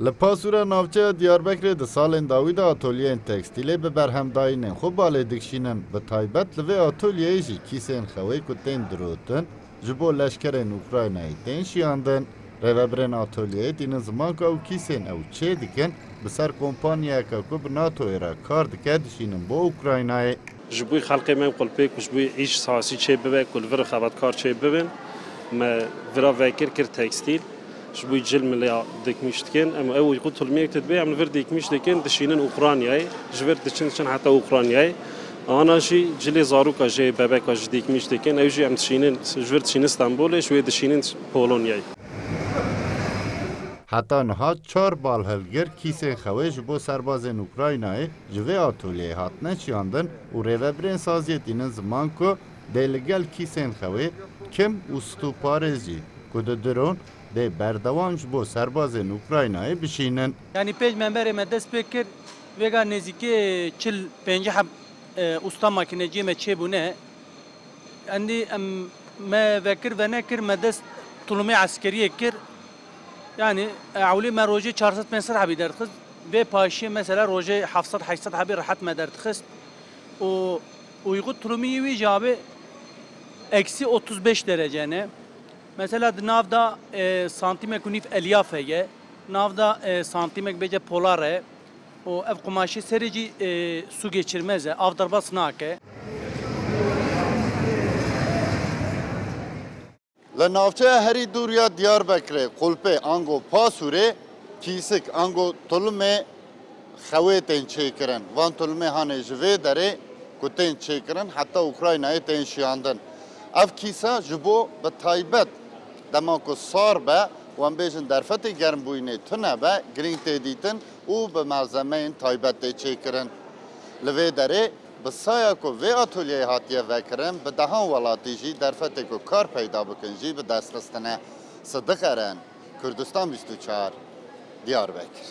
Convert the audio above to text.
لپاسورا ناوچه دیاربکر د سالن داوی دا اتولیین تکستیلی به برهمداینن خو باله دکشینن به تایبت لوی اتولیه جی کیسین خوی کتین دروتن جبو لشکرین اوکراینای تین شیاندن رهبرین اتولیه دین زمان که او کیسین او چه دیکن بسر کمپانیا که کو بناتو ایرا کار دکه دشینن با اوکراینای جبوی خلقی من قلبی کشبوی ایش ساسی چه ببه کل ور خبرکار چه ببین ما ورا وکر کر تکستیل جبوی جل ملیا دکمیش دکن اما او یقول طلمیه تدبی ام ور دکمیش دکن دشینن اوکراینای جور دشینن حتی اوکراینای آنا جی جلی زارو که جی بابک که دکمیش دکن او جی ام دشینن جور دشینن استانبول شوی دشینن پولونیای حتی نها 4 بال هلگر کیسین خوی جبو سربازین اوکراینای جوی آتولیه هاتنه چیاندن و رهبرین سازیت این زمان که دلگل کیسین خوی کم استوپارزی که درون ده بردوان جبو سربازین اوکراینای بشینن یعنی پیج منبر مدرس بکر وگا نزدیکی 45 حب usta makineci me çebune andi me vekir ve nekir medes tulumi askeriye kir yani avli me roje 400 mesir habi dertxiz ve paşi mesela roje 700 habi rahat me dertxiz o uygun tulumi vi jabe eksi 35 derecene mesela navda santimek unif elyaf heye navda santimek bece polare o ev kumaşı serici su geçirmeze avdarba sınake. لنافچه هری دوریا دیاربکر قلپه انگو پاسوره کیسک انگو طلمه خویتین چیکرن وان طلمه هانه جوه داره کتین چیکرن حتی اوکراینای تین شیاندن اف کیسا جبو به تایبت دماکو سار به وان بیشن درفتی گرم بوینه تنه به گرینگ تیدیتن او به ملزمه این تایبت تی چیکرن لوه داره به سایه که وی اتولیه هاتیه وکرن به دهان ولاتی جی درفتی که کار پیدا بکن جی به دست رستنه صدق ارن کردستان 24 دیاربکر